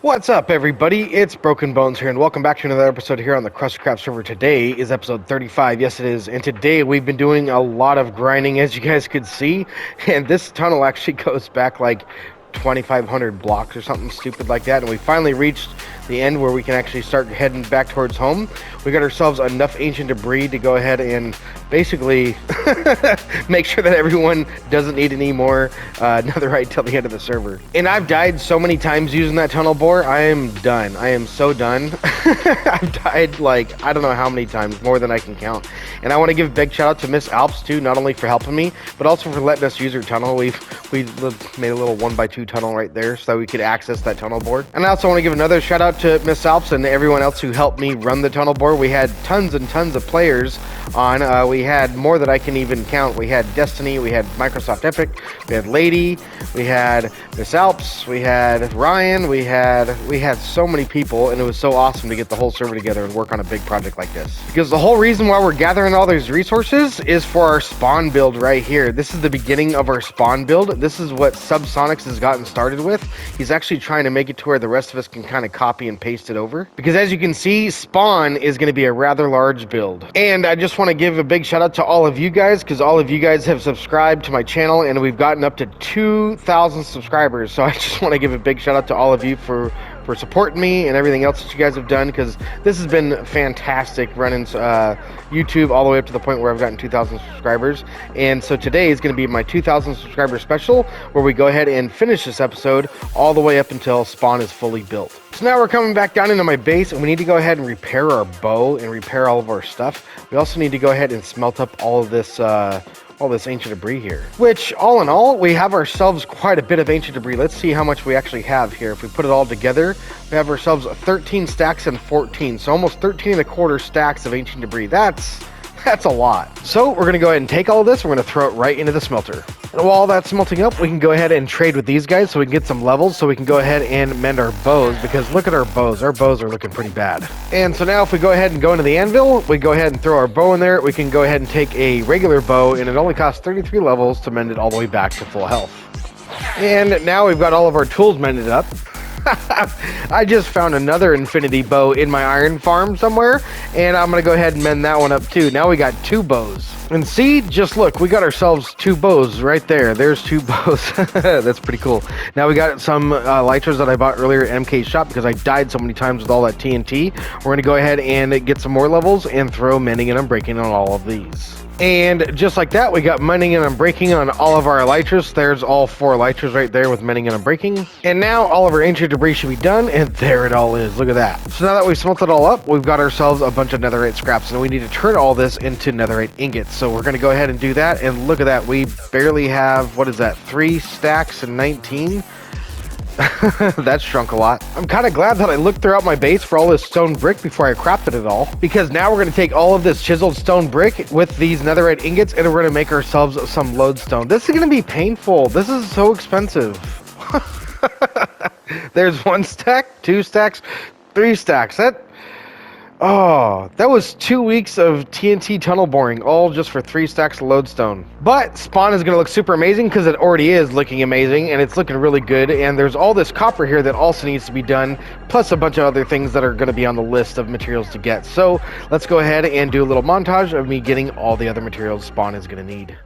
What's up, everybody? It's Broken Bones here, and welcome back to another episode here on the KrustyKraft server. Today is episode 35. Yes, it is. And today we've been doing a lot of grinding, as you guys could see. And this tunnel actually goes back like 2,500 blocks or something stupid like that. And we finally reached the end where we can actually start heading back towards home. We got ourselves enough ancient debris to go ahead and basically make sure that everyone doesn't need any more netherite till the end of the server. And I've died so many times using that tunnel bore. I am done. I am so done. I've died like I don't know how many times, more than I can count. And I want to give a big shout out to Miss Alps too, not only for helping me, but also for letting us use her tunnel. We made a little 1x2 tunnel right there so that we could access that tunnel board. And I also want to give another shout out to Miss Alps and everyone else who helped me run the tunnel board. We had tons and tons of players on. We had more than I can even count. We had Destiny, we had Microsoft Epic, we had Lady, we had Miss Alps, we had Ryan, we had so many people, and it was so awesome to get the whole server together and work on a big project like this. Because the whole reason why we're gathering all these resources is for our spawn build right here. This is the beginning of our spawn build. This is what Subsonics has gotten started with. He's actually trying to make it to where the rest of us can kind of copy and paste it over. Because as you can see, spawn is going to be a rather large build. And I just want to give a big shout out to all of you guys, because all of you guys have subscribed to my channel and we've gotten up to 2,000 subscribers. So I just want to give a big shout out to all of you for supporting me and everything else that you guys have done, because this has been fantastic running YouTube all the way up to the point where I've gotten 2,000 subscribers. And so today is going to be my 2,000 subscriber special, where we go ahead and finish this episode all the way up until spawn is fully built. So now we're coming back down into my base, and we need to go ahead and repair our bow and repair all of our stuff. We also need to go ahead and smelt up all this ancient debris here. Which, all in all, we have ourselves quite a bit of ancient debris. Let's see how much we actually have here. If we put it all together, we have ourselves 13 stacks and 14. So almost 13.25 stacks of ancient debris. That's a lot. So we're going to go ahead and take all of this. We're going to throw it right into the smelter. And while that's smelting up, we can go ahead and trade with these guys so we can get some levels, so we can go ahead and mend our bows, because look at our bows. Our bows are looking pretty bad. And so now if we go ahead and go into the anvil, we go ahead and throw our bow in there. We can go ahead and take a regular bow, and it only costs 33 levels to mend it all the way back to full health. And now we've got all of our tools mended up. I just found another infinity bow in my iron farm somewhere, and I'm going to go ahead and mend that one up too. Now we got 2 bows. And see, just look, we got ourselves 2 bows right there. There's 2 bows. That's pretty cool. Now we got some elytras that I bought earlier at MK's shop, because I died so many times with all that TNT. We're going to go ahead and get some more levels and throw mending and unbreaking on all of these. And just like that, we got mending and unbreaking on all of our elytras. There's all 4 elytras right there with mending and unbreaking. And now all of our ancient debris should be done, and there it all is. Look at that. So now that we've smelted it all up, we've got ourselves a bunch of netherite scraps, and we need to turn all this into netherite ingots. So we're going to go ahead and do that, and look at that. We barely have, what is that, 3 stacks and 19? That's shrunk a lot. I'm kind of glad that I looked throughout my base for all this stone brick before I crafted it all, because now we're going to take all of this chiseled stone brick with these netherite ingots, and we're going to make ourselves some lodestone. This is going to be painful. This is so expensive. There's 1 stack, 2 stacks, 3 stacks. That was 2 weeks of TNT tunnel boring, all just for 3 stacks of lodestone. But spawn is going to look super amazing, because it already is looking amazing, and it's looking really good. And there's all this copper here that also needs to be done, plus a bunch of other things that are going to be on the list of materials to get. So let's go ahead and do a little montage of me getting all the other materials spawn is going to need.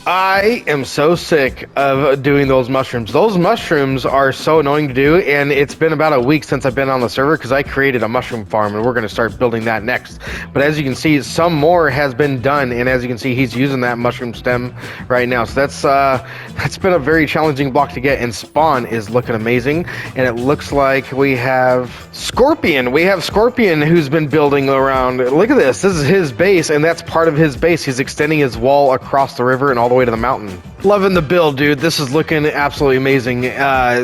I am so sick of doing those mushrooms. Those mushrooms are so annoying to do, and it's been about a week since I've been on the server because I created a mushroom farm, and we're going to start building that next. But as you can see, some more has been done, and as you can see, he's using that mushroom stem right now. So that's been a very challenging block to get, and spawn is looking amazing. And it looks like we have Scorpion. We have Scorpion who's been building around. Look at this. This is his base, and that's part of his base. He's extending his wall across the river and all the way to the mountain. Loving the build, dude. This is looking absolutely amazing.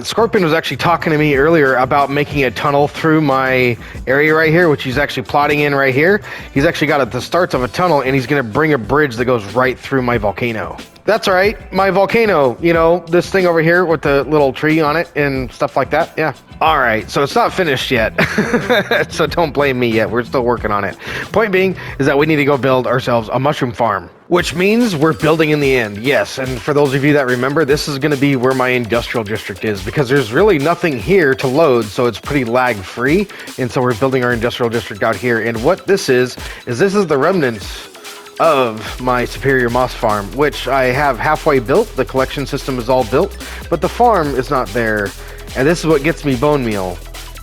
Scorpion was actually talking to me earlier about making a tunnel through my area right here, which he's actually plotting in right here. He's actually got at the starts of a tunnel, and he's going to bring a bridge that goes right through my volcano. That's right, my volcano, you know, this thing over here with the little tree on it and stuff like that, yeah. All right, so it's not finished yet, so don't blame me yet, we're still working on it. Point being is that we need to go build ourselves a mushroom farm, which means we're building in the end, yes. And for those of you that remember, this is gonna be where my industrial district is because there's really nothing here to load, so it's pretty lag free. And so we're building our industrial district out here. And what this is this is the remnants of my superior moss farm, which I have halfway built. The collection system is all built, but the farm is not there. And this is what gets me bone meal,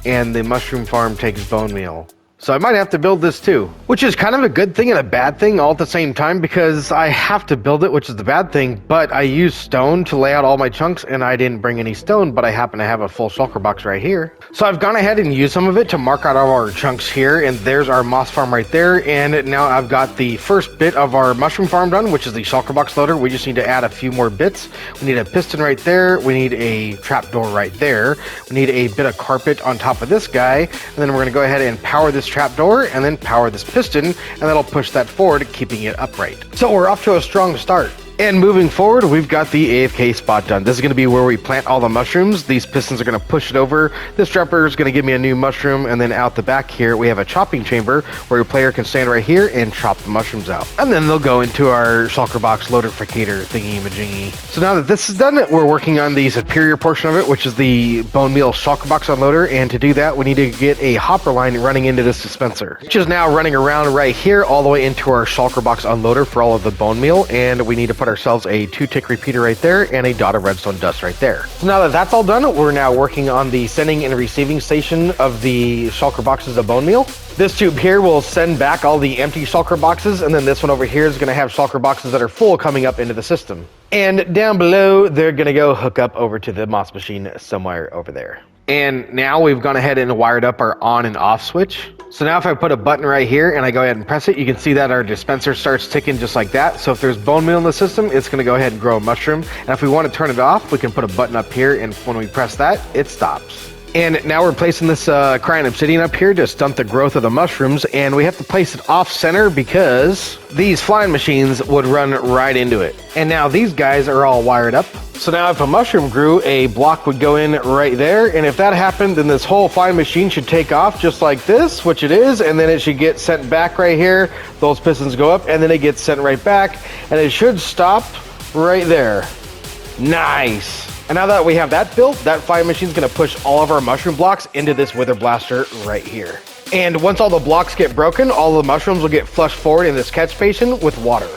and the mushroom farm takes bone meal. So I might have to build this too, which is kind of a good thing and a bad thing all at the same time because I have to build it, which is the bad thing, but I use stone to lay out all my chunks and I didn't bring any stone, but I happen to have a full shulker box right here. So I've gone ahead and used some of it to mark out all our chunks here, and there's our moss farm right there. And now I've got the first bit of our mushroom farm done, which is the shulker box loader. We just need to add a few more bits. We need a piston right there. We need a trapdoor right there. We need a bit of carpet on top of this guy. And then we're gonna go ahead and power this trapdoor and then power this piston, and that'll push that forward, keeping it upright. So we're off to a strong start. And moving forward, we've got the AFK spot done. This is going to be where we plant all the mushrooms. These pistons are going to push it over. This dropper is going to give me a new mushroom, and then out the back here, we have a chopping chamber where your player can stand right here and chop the mushrooms out. And then they'll go into our shulker box loaderificator thingy-majingy. So now that this is done, we're working on the superior portion of it, which is the bone meal shulker box unloader. And to do that, we need to get a hopper line running into this dispenser, which is now running around right here all the way into our shulker box unloader for all of the bone meal. And we need to put ourselves a 2-tick repeater right there and a dot of redstone dust right there. So now that that's all done, we're now working on the sending and receiving station of the shulker boxes of bone meal. This tube here will send back all the empty shulker boxes, and then this one over here is going to have shulker boxes that are full coming up into the system. And down below, they're going to go hook up over to the moss machine somewhere over there. And now we've gone ahead and wired up our on and off switch. So now if I put a button right here and I go ahead and press it, you can see that our dispenser starts ticking just like that. So if there's bone meal in the system, it's going to go ahead and grow a mushroom. And if we want to turn it off, we can put a button up here, and when we press that, it stops. And now we're placing this crying obsidian up here to stunt the growth of the mushrooms, and we have to place it off center because these flying machines would run right into it. And now these guys are all wired up. So now if a mushroom grew, a block would go in right there, and if that happened, then this whole flying machine should take off just like this, which it is, and then it should get sent back right here. Those pistons go up, and then it gets sent right back, and it should stop right there. Nice. And now that we have that built, that flying machine is going to push all of our mushroom blocks into this wither blaster right here. And once all the blocks get broken, all the mushrooms will get flushed forward in this catch basin with water.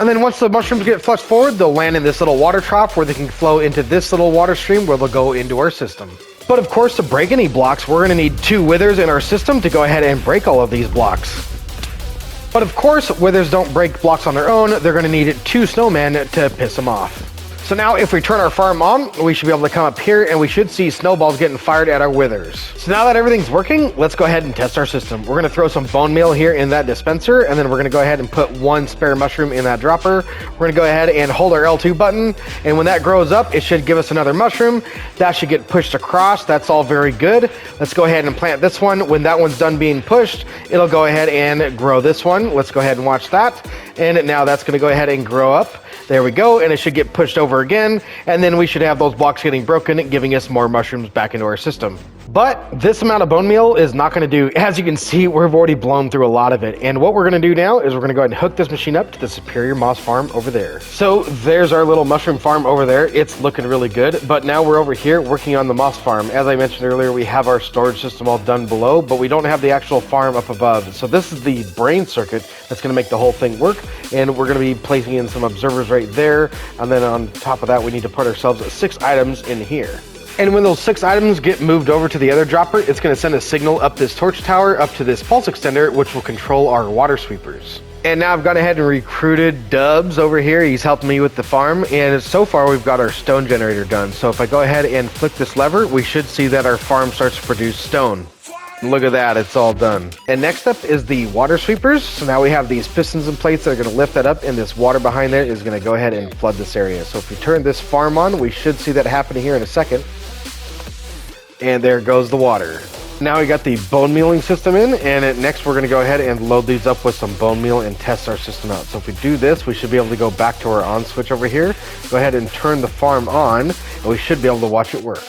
And then once the mushrooms get flushed forward, they'll land in this little water trough where they can flow into this little water stream where they'll go into our system. But of course, to break any blocks, we're going to need 2 withers in our system to go ahead and break all of these blocks. But of course, withers don't break blocks on their own. They're going to need 2 snowmen to piss them off. So now if we turn our farm on, we should be able to come up here and we should see snowballs getting fired at our withers. So now that everything's working, let's go ahead and test our system. We're going to throw some bone meal here in that dispenser, and then we're going to go ahead and put 1 spare mushroom in that dropper. We're going to go ahead and hold our L2 button, and when that grows up, it should give us another mushroom. That should get pushed across. That's all very good. Let's go ahead and plant this one. When that one's done being pushed, it'll go ahead and grow this one. Let's go ahead and watch that. And now that's going to go ahead and grow up. There we go, and it should get pushed over again, and then we should have those blocks getting broken, giving us more mushrooms back into our system. But this amount of bone meal is not going to do. As you can see, we've already blown through a lot of it. And what we're going to do now is we're going to go ahead and hook this machine up to the Superior Moss Farm over there. So there's our little mushroom farm over there. It's looking really good. But now we're over here working on the moss farm. As I mentioned earlier, we have our storage system all done below, but we don't have the actual farm up above. So this is the brain circuit that's going to make the whole thing work. And we're going to be placing in some observers right there. And then on top of that, we need to put ourselves 6 items in here. And when those 6 items get moved over to the other dropper, it's going to send a signal up this torch tower, up to this pulse extender, which will control our water sweepers. And now I've gone ahead and recruited Dubs over here. He's helping me with the farm. And so far, we've got our stone generator done. So if I go ahead and flick this lever, we should see that our farm starts to produce stone. Look at that, it's all done. And next up is the water sweepers. So now we have these pistons and plates that are going to lift that up, and this water behind there is going to go ahead and flood this area. So if we turn this farm on, we should see that happening here in a second. And there goes the water. Now we got the bone mealing system in, and next we're going to go ahead and load these up with some bone meal and test our system out. So if we do this, we should be able to go back to our on switch over here, go ahead and turn the farm on, and we should be able to watch it work.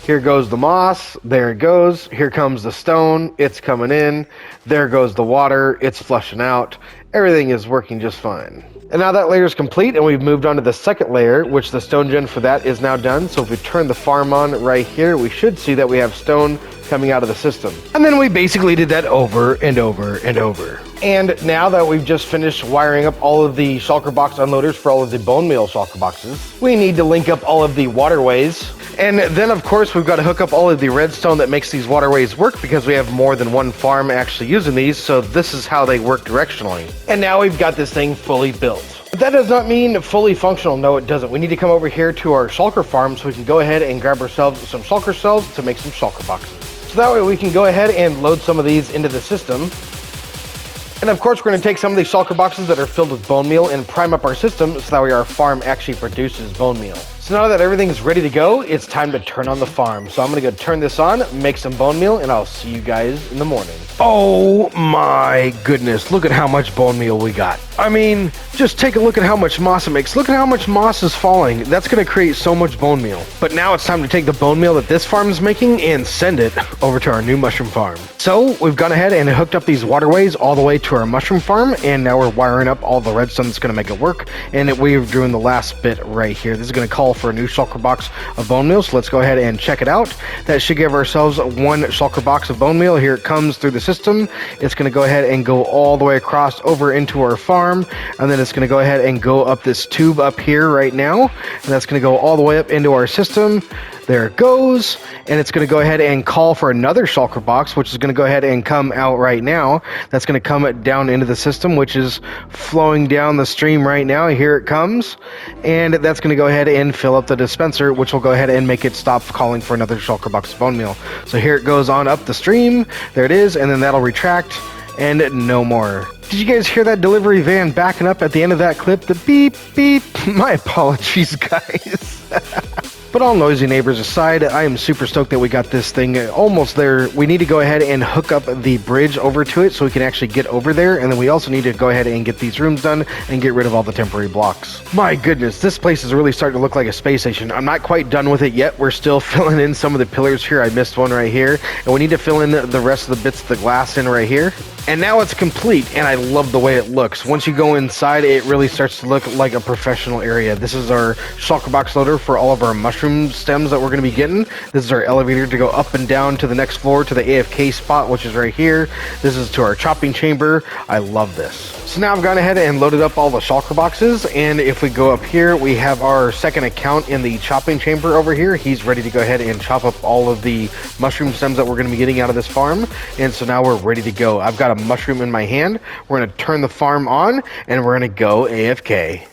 Here goes the moss, there it goes, here comes the stone, it's coming in, there goes the water, it's flushing out, everything is working just fine. And now that layer is complete, and we've moved on to the second layer, which the stone gen for that is now done. So if we turn the farm on right here, we should see that we have stone coming out of the system. And then we basically did that over and over and over. And now that we've just finished wiring up all of the shulker box unloaders for all of the bone meal shulker boxes, we need to link up all of the waterways. And then of course we've got to hook up all of the redstone that makes these waterways work, because we have more than one farm actually using these, so this is how they work directionally. And now we've got this thing fully built. But that does not mean fully functional. No, it doesn't. We need to come over here to our shulker farm so we can go ahead and grab ourselves some shulker cells to make some shulker boxes. So that way we can go ahead and load some of these into the system. And of course, we're going to take some of these shulker boxes that are filled with bone meal and prime up our system so that way our farm actually produces bone meal. So now that everything's ready to go, it's time to turn on the farm. So I'm going to go turn this on, make some bone meal, and I'll see you guys in the morning. Oh my goodness, look at how much bone meal we got. I mean, just take a look at how much moss it makes. Look at how much moss is falling. That's going to create so much bone meal. But now it's time to take the bone meal that this farm is making and send it over to our new mushroom farm. So we've gone ahead and hooked up these waterways all the way to our mushroom farm, and now we're wiring up all the redstone that's going to make it work. And we're doing the last bit right here. This is going to call for a new shulker box of bone meal, so let's go ahead and check it out. That should give ourselves one shulker box of bone meal. Here it comes through the system. It's going to go ahead and go all the way across over into our farm, and then it's going to go ahead and go up this tube up here right now, and that's going to go all the way up into our system. There it goes, and it's going to go ahead and call for another shulker box, which is going to go ahead and come out right now. That's going to come down into the system, which is flowing down the stream right now. Here it comes, and that's going to go ahead and fill up the dispenser, which will go ahead and make it stop calling for another shulker box of bone meal. So here it goes on up the stream. There it is, and then that'll retract, and no more. Did you guys hear that delivery van backing up at the end of that clip? The beep, beep. My apologies, guys. But all noisy neighbors aside, I am super stoked that we got this thing almost there. We need to go ahead and hook up the bridge over to it so we can actually get over there. And then we also need to go ahead and get these rooms done and get rid of all the temporary blocks. My goodness, this place is really starting to look like a space station. I'm not quite done with it yet. We're still filling in some of the pillars here. I missed one right here. And we need to fill in the rest of the bits of the glass in right here. And now it's complete, and I love the way it looks. Once you go inside, it really starts to look like a professional area. This is our shulker box loader for all of our mushroom stems that we're going to be getting. This is our elevator to go up and down to the next floor to the AFK spot, which is right here. This is to our chopping chamber. I love this. So now I've gone ahead and loaded up all the shulker boxes, and if we go up here, we have our second account in the chopping chamber over here. He's ready to go ahead and chop up all of the mushroom stems that we're going to be getting out of this farm, and so now we're ready to go. I've got a mushroom in my hand. We're going to turn the farm on, and we're going to go AFK.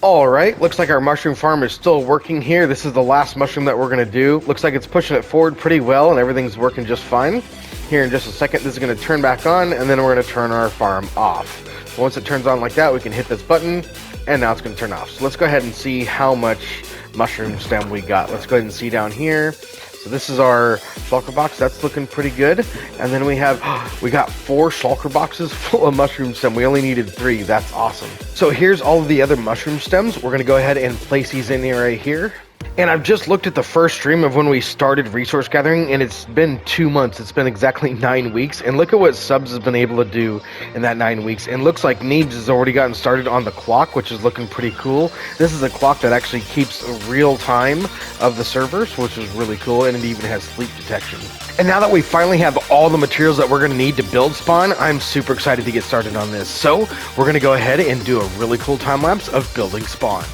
Alright, looks like our mushroom farm is still working here. This is the last mushroom that we're going to do. Looks like it's pushing it forward pretty well, and everything's working just fine. Here in just a second, this is going to turn back on, and then we're going to turn our farm off. So once it turns on like that, we can hit this button, and now it's going to turn off. So let's go ahead and see how much mushroom stem we got. Let's go ahead and see down here. So this is our shulker box. That's looking pretty good. And then we got 4 shulker boxes full of mushroom stem. We only needed 3. That's awesome. So here's all of the other mushroom stems. We're going to go ahead and place these in here right here. And I've just looked at the first stream of when we started resource gathering, and it's been 2 months. It's been exactly 9 weeks. And look at what Subs has been able to do in that 9 weeks. And looks like Neebs has already gotten started on the clock, which is looking pretty cool. This is a clock that actually keeps real time of the servers, which is really cool, and it even has sleep detection. And now that we finally have all the materials that we're going to need to build Spawn, I'm super excited to get started on this. So we're going to go ahead and do a really cool time lapse of building Spawn.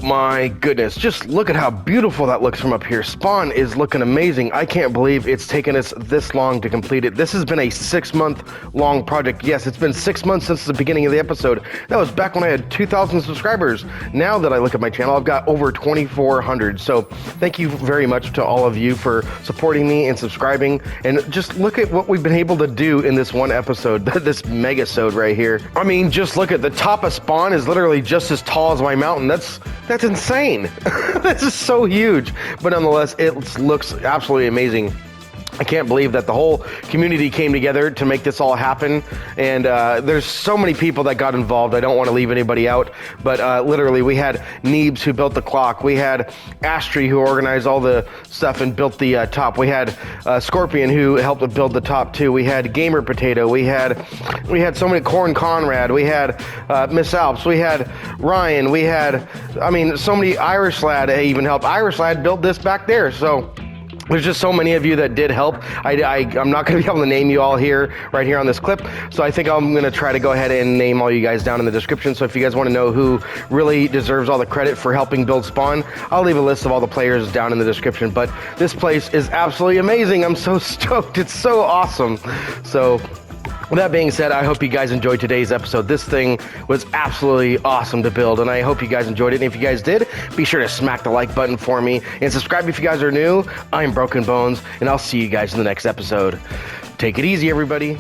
my goodness, just look at how beautiful that looks from up here. Spawn is looking amazing. I can't believe it's taken us this long to complete it. This has been a 6-month long project. Yes, it's been 6 months since the beginning of the episode. That was back when I had 2,000 subscribers. Now that I look at my channel, I've got over 2,400. So thank you very much to all of you for supporting me and subscribing. And just look at what we've been able to do in this one episode, this mega-sode right here. I mean, just look at the top of Spawn is literally just as tall as my mountain. That's insane. This is so huge, but nonetheless, it looks absolutely amazing. I can't believe that the whole community came together to make this all happen, and there's so many people that got involved. I don't want to leave anybody out, but literally we had Neebs who built the clock, we had AshTree who organized all the stuff and built the top, we had Scorpion who helped build the top too, we had GammerPotater, we had so many, CornConrad, we had Miss Alps, we had Ryan, we had, I mean, so many, iIrishLadd even helped. iIrishLadd built this back there, so there's just so many of you that did help. I'm not going to be able to name you all here, right here on this clip, so I think I'm going to try to go ahead and name all you guys down in the description. So if you guys want to know who really deserves all the credit for helping build Spawn, I'll leave a list of all the players down in the description. But this place is absolutely amazing. I'm so stoked. It's so awesome. So with that being said, I hope you guys enjoyed today's episode. This thing was absolutely awesome to build, and I hope you guys enjoyed it. And if you guys did, be sure to smack the like button for me, and subscribe if you guys are new. I'm Broken Bones, and I'll see you guys in the next episode. Take it easy, everybody.